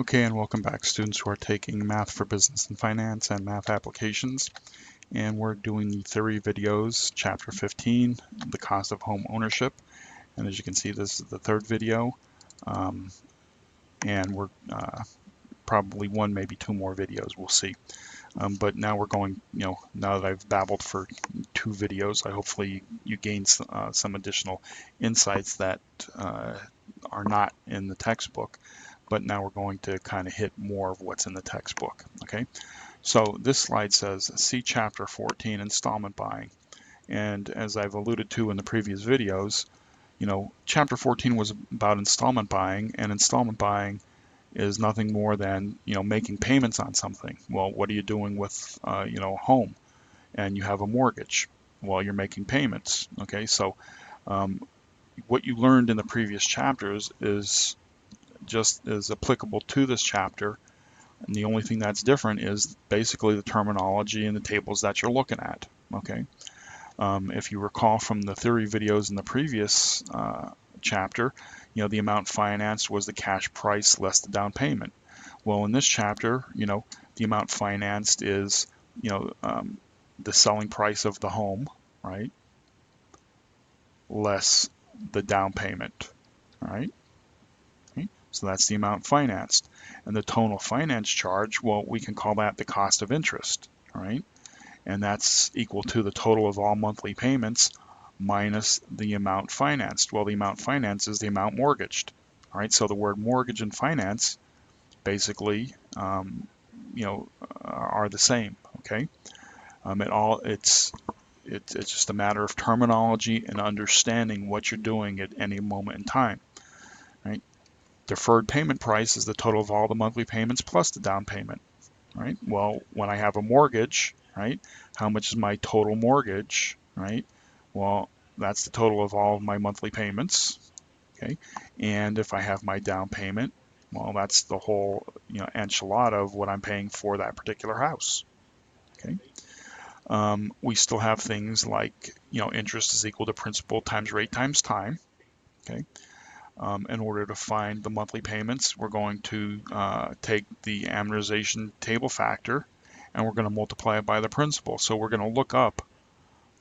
Okay, and welcome back, students who are taking Math for Business and Finance and Math Applications. And we're doing the theory videos, Chapter 15, the cost of home ownership. And as you can see, this is the third video. And we're probably one, maybe two more videos, we'll see. But now we're going, now that I've babbled for 2 videos, hopefully you gain some additional insights that are not in the textbook. But now we're going to kind of hit more of what's in the textbook, okay? So this slide says, see Chapter 14, Installment Buying. And as I've alluded to in the previous videos, Chapter 14 was about installment buying, and installment buying is nothing more than, making payments on something. Well, what are you doing with, home? And you have a mortgage. Well, you're making payments, okay? So what you learned in the previous chapters is just as applicable to this chapter, and the only thing that's different is basically the terminology and the tables that you're looking at, okay? If you recall from the theory videos in the previous chapter, the amount financed was the cash price less the down payment. Well, in this chapter, the amount financed is, the selling price of the home, right, less the down payment, right? So that's the amount financed. And the total finance charge, well, we can call that the cost of interest, all right? And that's equal to the total of all monthly payments minus the amount financed. Well, the amount financed is the amount mortgaged, all right? So the word mortgage and finance basically, are the same, okay? It's just a matter of terminology and understanding what you're doing at any moment in time, right? Deferred payment price is the total of all the monthly payments plus the down payment, right? Well, when I have a mortgage, right, how much is my total mortgage, right? Well, that's the total of all of my monthly payments, okay? And if I have my down payment, well, that's the whole, enchilada of what I'm paying for that particular house, okay? We still have things like, interest is equal to principal times rate times time, okay? In order to find the monthly payments, we're going to take the amortization table factor and we're going to multiply it by the principal. So we're going to look up,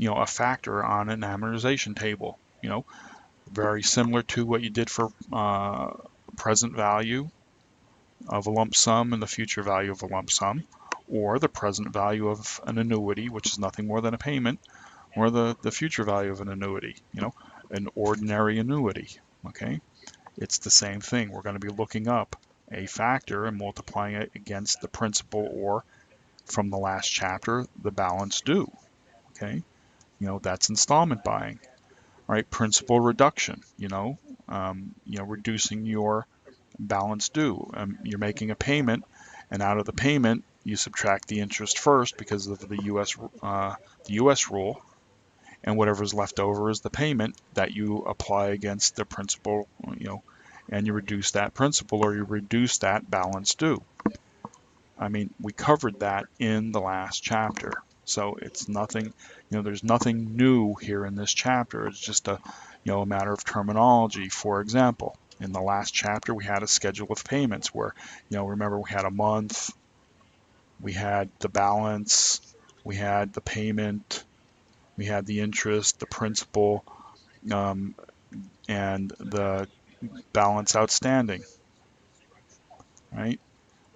a factor on an amortization table, very similar to what you did for present value of a lump sum and the future value of a lump sum, or the present value of an annuity, which is nothing more than a payment, or the future value of an annuity, an ordinary annuity, okay? It's the same thing. We're going to be looking up a factor and multiplying it against the principal, or from the last chapter, the balance due. Okay, that's installment buying, right? Principal reduction. Reducing your balance due. You're making a payment, and out of the payment, you subtract the interest first because of the U.S. rule, and whatever's left over is the payment that you apply against the principal, and you reduce that principal or you reduce that balance due. I mean, we covered that in the last chapter. So it's nothing, there's nothing new here in this chapter. It's just a matter of terminology. For example, in the last chapter, we had a schedule of payments where, remember we had a month, we had the balance, we had the payment, we had the interest, the principal, and the balance outstanding, right?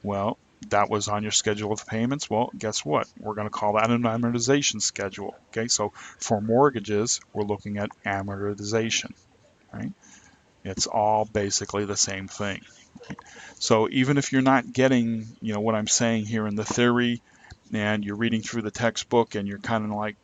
Well, that was on your schedule of payments. Well, guess what? We're going to call that an amortization schedule. Okay, so for mortgages, we're looking at amortization, right? It's all basically the same thing. Right? So even if you're not getting, what I'm saying here in the theory, and you're reading through the textbook and you're kind of like,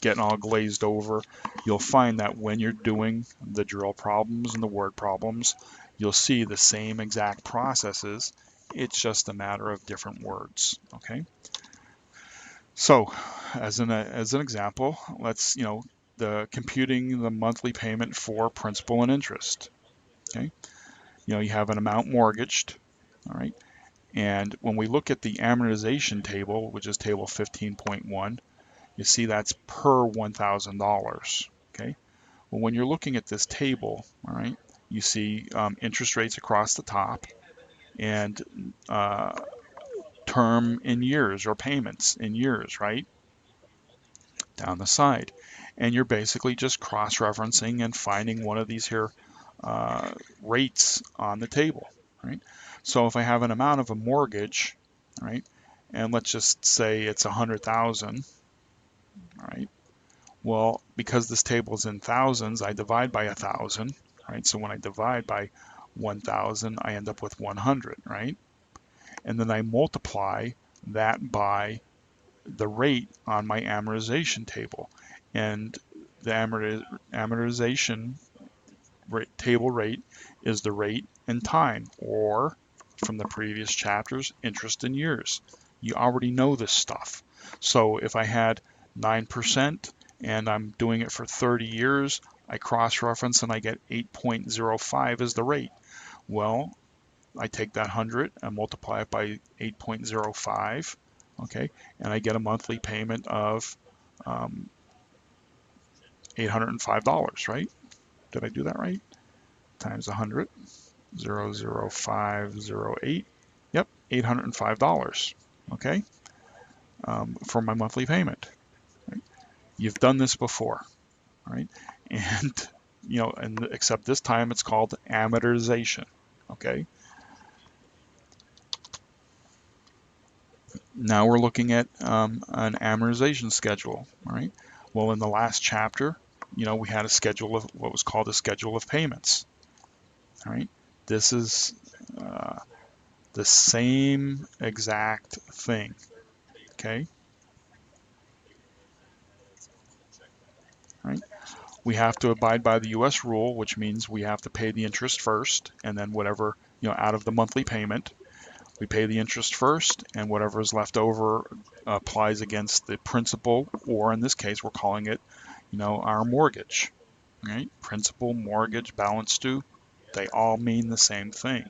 getting all glazed over, you'll find that when you're doing the drill problems and the word problems, you'll see the same exact processes. It's just a matter of different words, okay? So as an example, let's, the computing the monthly payment for principal and interest, okay? You have an amount mortgaged, all right? And when we look at the amortization table, which is table 15.1, you see that's per $1,000, okay? Well, when you're looking at this table, all right, you see interest rates across the top, and term in years, or payments in years, right? Down the side. And you're basically just cross-referencing and finding one of these here rates on the table, right? So if I have an amount of a mortgage, right, and let's just say it's 100,000, right? Well, because this table is in thousands, I divide by 1,000, right? So when I divide by 1,000, I end up with 100, right? And then I multiply that by the rate on my amortization table. And the amortization table rate is the rate and time, or from the previous chapters, interest in years. You already know this stuff. So if I had 9% and I'm doing it for 30 years, I cross-reference and I get 8.05 as the rate. Well, I take that 100 and multiply it by 8.05, okay, and I get a monthly payment of $805, right? Did I do that right? Times 100, 00508. Yep, $805, okay, for my monthly payment. Right? You've done this before, right? And and except this time it's called amortization, okay? Now we're looking at an amortization schedule, right? Well, in the last chapter, we had a schedule of what was called a schedule of payments, all right? This is the same exact thing, okay? Right? We have to abide by the U.S. rule, which means we have to pay the interest first, and then whatever, out of the monthly payment, we pay the interest first, and whatever is left over applies against the principal, or in this case, we're calling it, our mortgage, right? Principal, mortgage, balance due, they all mean the same thing.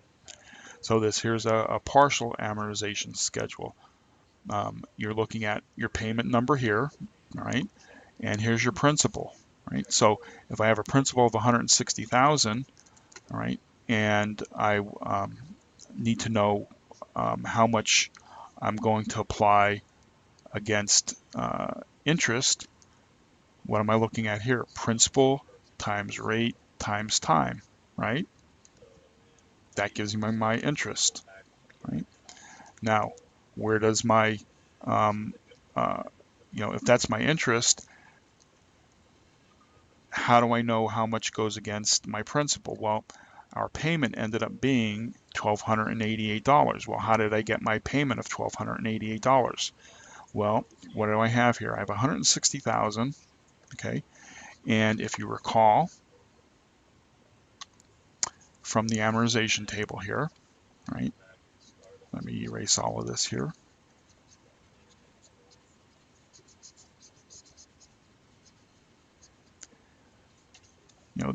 So here's a partial amortization schedule. You're looking at your payment number here, right? And here's your principal, right? So if I have a principal of 160,000, all right, and I need to know how much I'm going to apply against interest, what am I looking at here? Principal times rate times time, right? That gives me my interest, right? Now, where does my, if that's my interest, how do I know how much goes against my principal? Well, our payment ended up being $1,288. Well, how did I get my payment of $1,288? Well, what do I have here? I have 160,000, okay? And if you recall from the amortization table here, right? Let me erase all of this here.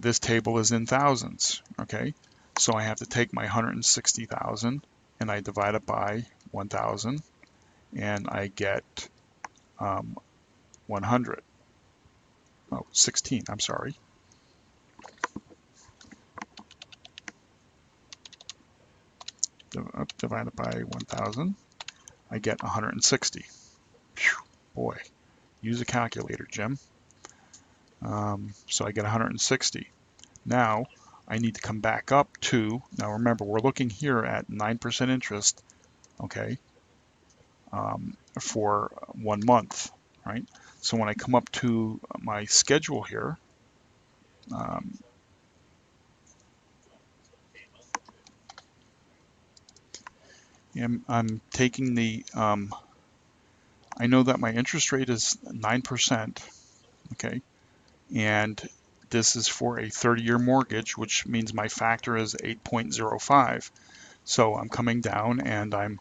This table is in thousands, okay? So I have to take my 160,000 and I divide it by 1,000 and I get 100. Oh, 16, I'm sorry. Divided by 1,000, I get 160. Whew, boy, use a calculator, Jim. So I get 160. Now, I need to come back up to, now remember, we're looking here at 9% interest, okay, for 1 month, right? So when I come up to my schedule here, I'm taking the, I know that my interest rate is 9%, okay, and this is for a 30-year mortgage, which means my factor is 8.05. So I'm coming down and I'm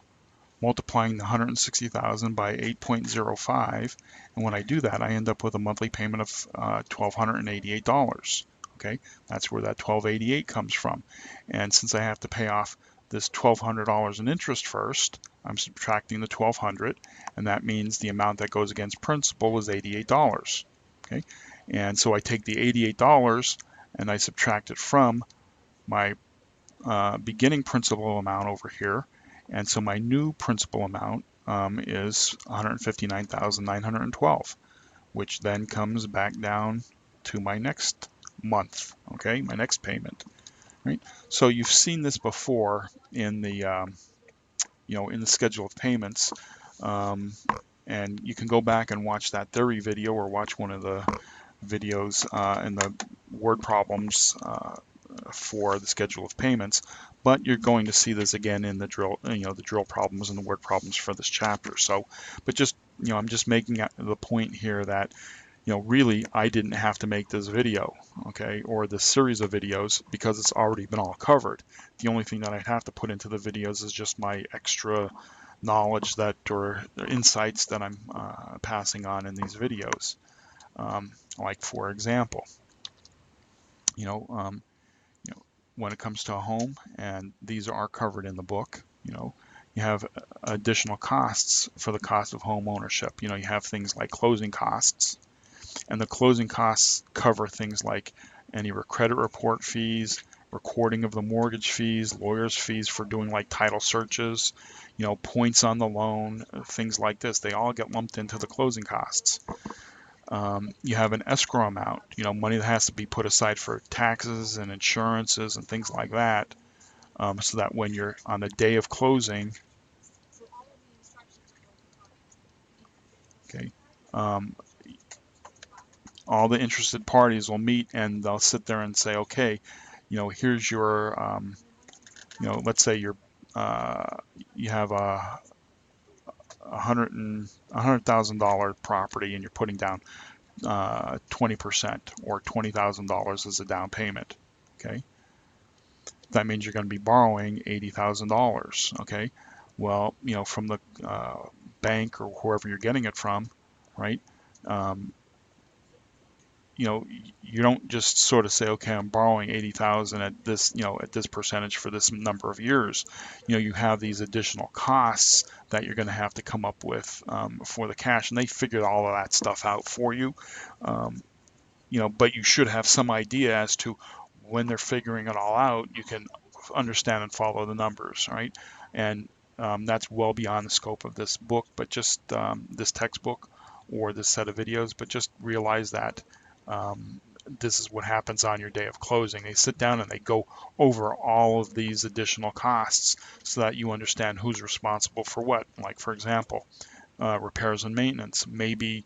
multiplying the 160,000 by 8.05, and when I do that, I end up with a monthly payment of $1,288. Okay, that's where that $1,288 comes from. And since I have to pay off this $1,200 in interest first, I'm subtracting the $1,200, and that means the amount that goes against principal is $88. Okay, and so I take the $88 and I subtract it from my beginning principal amount over here, and so my new principal amount is 159,912, which then comes back down to my next month, okay, my next payment, right? So you've seen this before in the in the schedule of payments, and you can go back and watch that theory video or watch one of the videos in the word problems for the schedule of payments, but you're going to see this again in the drill, the drill problems and the word problems for this chapter. So, but just, I'm just making the point here that, really I didn't have to make this video, okay, or this series of videos because it's already been all covered. The only thing that I'd have to put into the videos is just my extra knowledge or insights that I'm passing on in these videos. Like for example, when it comes to a home, and these are covered in the book, you have additional costs for the cost of home ownership. You have things like closing costs, and the closing costs cover things like any credit report fees, recording of the mortgage fees, lawyers' fees for doing like title searches, points on the loan, things like this. They all get lumped into the closing costs. You have an escrow amount, money that has to be put aside for taxes and insurances and things like that, so that when you're on the day of closing, okay, all the interested parties will meet and they'll sit there and say, okay, here's your, let's say you have a $100,000 property and you're putting down 20% or $20,000 as a down payment. Okay, that means you're going to be borrowing $80,000. Okay, well, from the bank or whoever you're getting it from, right? You don't just sort of say, okay, I'm borrowing 80,000 at this, at this percentage for this number of years. You have these additional costs that you're going to have to come up with for the cash, and they figured all of that stuff out for you. But you should have some idea as to when they're figuring it all out, you can understand and follow the numbers, right? And that's well beyond the scope of this book, but just this textbook or this set of videos, but just realize that this is what happens on your day of closing. They sit down and they go over all of these additional costs so that you understand who's responsible for what. Like, for example, repairs and maintenance. Maybe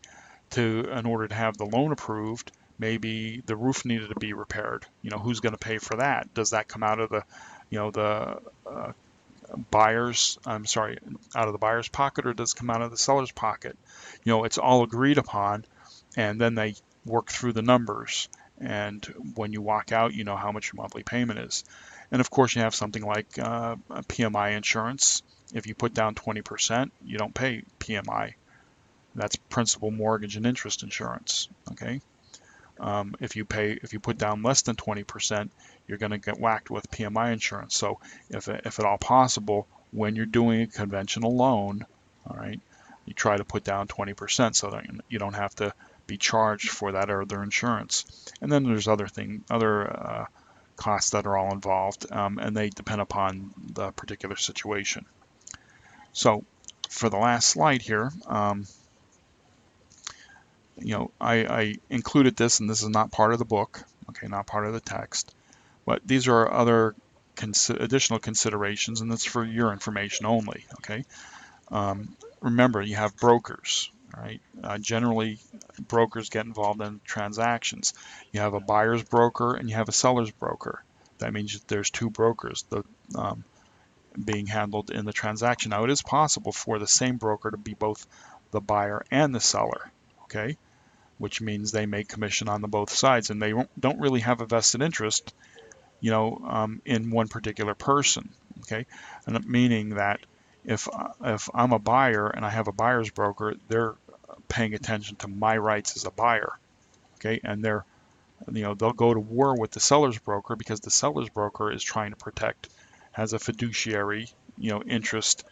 in order to have the loan approved, maybe the roof needed to be repaired. Who's going to pay for that? Does that come out of the, the out of the buyer's pocket, or does it come out of the seller's pocket? It's all agreed upon, and then they work through the numbers, and when you walk out, you know how much your monthly payment is. And of course, you have something like PMI insurance. If you put down 20%, you don't pay PMI. That's principal, mortgage, and interest insurance. Okay. If you put down less than 20%, you're going to get whacked with PMI insurance. So if at all possible, when you're doing a conventional loan, all right, you try to put down 20% so that you don't have to be charged for that other insurance. And then there's other costs that are all involved, and they depend upon the particular situation. So for the last slide here, I included this, and this is not part of the book, okay, not part of the text, but these are other additional considerations, and that's for your information only, okay? Remember, you have brokers, right? Generally, brokers get involved in transactions. You have a buyer's broker and you have a seller's broker. That means that there's two brokers being handled in the transaction. Now, it is possible for the same broker to be both the buyer and the seller, okay? Which means they make commission on both sides, and they don't really have a vested interest, in one particular person, okay? And meaning that if I'm a buyer and I have a buyer's broker, they're paying attention to my rights as a buyer, okay? And they'll go to war with the seller's broker because the seller's broker is trying to protect, has a fiduciary, interest,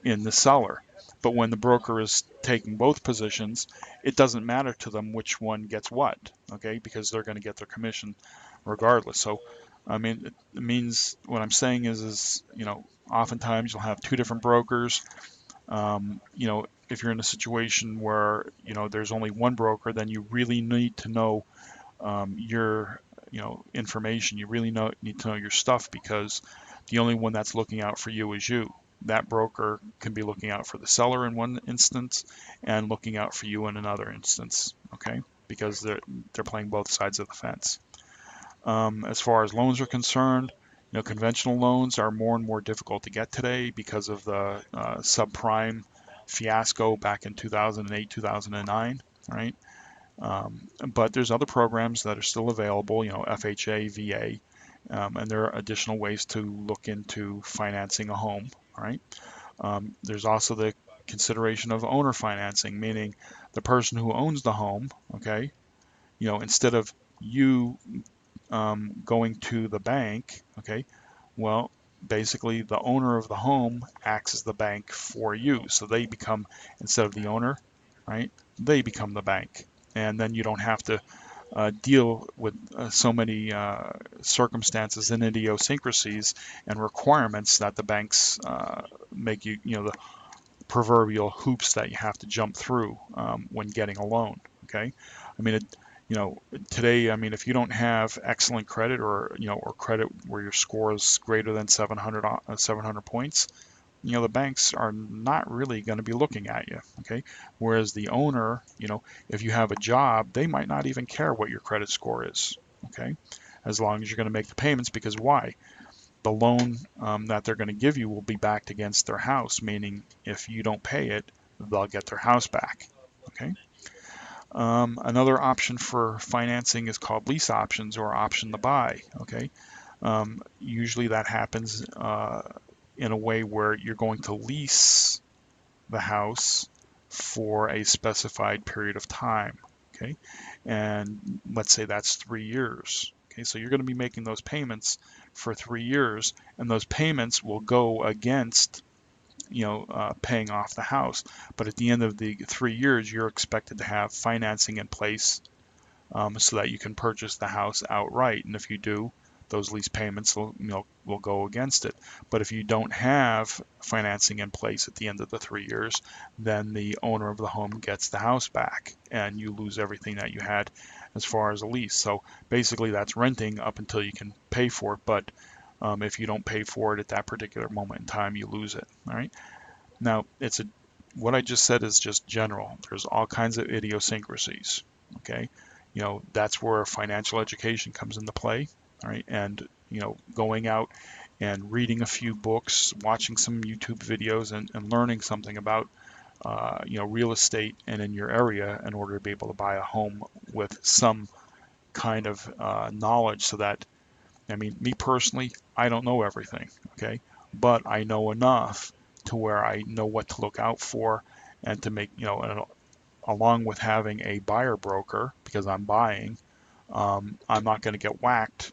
in the seller. But when the broker is taking both positions, it doesn't matter to them which one gets what, okay? Because they're going to get their commission regardless. So I mean, it means what I'm saying is, oftentimes you'll have two different brokers. If you're in a situation where, there's only one broker, then you really need to know your, information. You really need to know your stuff, because the only one that's looking out for you is you. That broker can be looking out for the seller in one instance and looking out for you in another instance, okay? Because they're playing both sides of the fence. As far as loans are concerned, conventional loans are more and more difficult to get today because of the subprime fiasco back in 2008, 2009, right? But there's other programs that are still available, FHA, VA, and there are additional ways to look into financing a home, right? There's also the consideration of owner financing, meaning the person who owns the home, okay, instead of you going to the bank, okay, well, basically the owner of the home acts as the bank for you. So they become, instead of the owner, right, they become the bank. And then you don't have to deal with so many circumstances and idiosyncrasies and requirements that the banks make you, the proverbial hoops that you have to jump through when getting a loan. Okay, I mean, today, I mean, if you don't have excellent credit, or or credit where your score is greater than 700 points, the banks are not really going to be looking at you. Okay, whereas the owner, if you have a job, they might not even care what your credit score is. Okay, as long as you're going to make the payments, because why? The loan that they're going to give you will be backed against their house, meaning if you don't pay it, they'll get their house back. Okay. Another option for financing is called lease options, or option to buy. Okay. Usually that happens in a way where you're going to lease the house for a specified period of time. Okay. And let's say that's 3 years. Okay, so you're going to be making those payments for 3 years, and those payments will go against, paying off the house. But at the end of the 3 years, you're expected to have financing in place so that you can purchase the house outright. And if you do, those lease payments will go against it. But if you don't have financing in place at the end of the 3 years, then the owner of the home gets the house back, and you lose everything that you had as far as a lease. So basically that's renting up until you can pay for it. But if you don't pay for it at that particular moment in time, you lose it. All right. Now, what I just said is just general. There's all kinds of idiosyncrasies. Okay. That's where financial education comes into play. All right. And, going out and reading a few books, watching some YouTube videos, and learning something about, real estate and in your area, in order to be able to buy a home with some kind of knowledge. So that, I mean, me personally, I don't know everything, okay, but I know enough to where I know what to look out for, and to make, and along with having a buyer broker, because I'm buying, I'm not going to get whacked,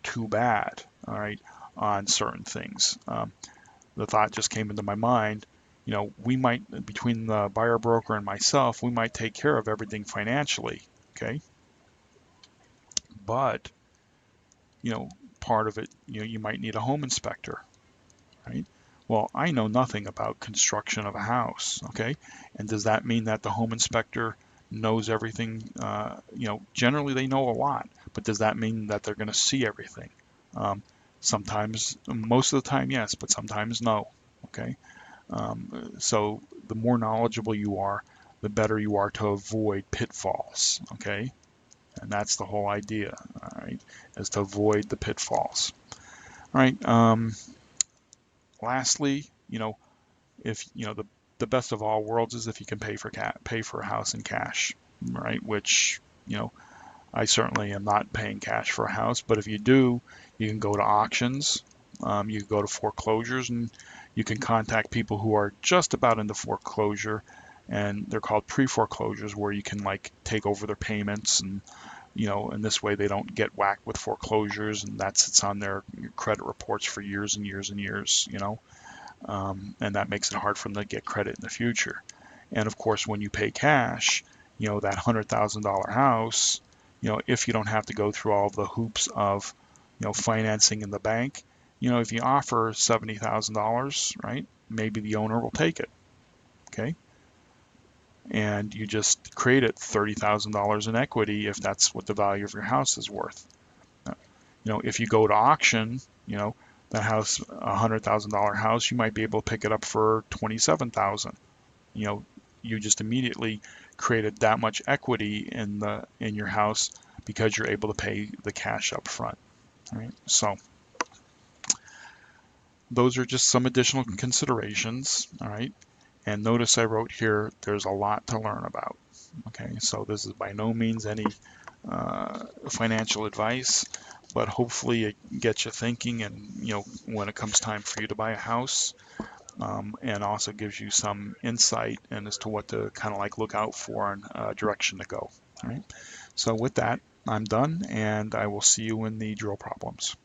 too bad, all right, on certain things. The thought just came into my mind, we might, between the buyer broker and myself, we might take care of everything financially, okay, but, part of it, you might need a home inspector, right? Well, I know nothing about construction of a house, okay? And does that mean that the home inspector knows everything? Generally they know a lot, but does that mean that they're going to see everything? Sometimes, most of the time, yes, but sometimes no, okay? So the more knowledgeable you are, the better you are to avoid pitfalls, okay? And that's the whole idea, all right, is to avoid the pitfalls. All right. Lastly, if the best of all worlds is if you can pay for a house in cash, right? Which, I certainly am not paying cash for a house, but if you do, you can go to auctions, you can go to foreclosures, and you can contact people who are just about into foreclosure, and they're called pre-foreclosures, where you can like take over their payments, and and this way they don't get whacked with foreclosures, and that sits on their credit reports for years and years and years, and that makes it hard for them to get credit in the future. And of course, when you pay cash, that $100,000 house, if you don't have to go through all the hoops of, financing in the bank, if you offer $70,000, right, maybe the owner will take it, okay? And you just created $30,000 in equity if that's what the value of your house is worth. If you go to auction, that house, $100,000 house, you might be able to pick it up for $27,000. You just immediately created that much equity in your house because you're able to pay the cash up front. All right, so those are just some additional considerations. All right, and notice I wrote here there's a lot to learn about. Okay, so this is by no means any financial advice, but hopefully it gets you thinking, and when it comes time for you to buy a house, and also gives you some insight and as to what to kind of like look out for and direction to go. All right. So with that, I'm done, and I will see you in the drill problems.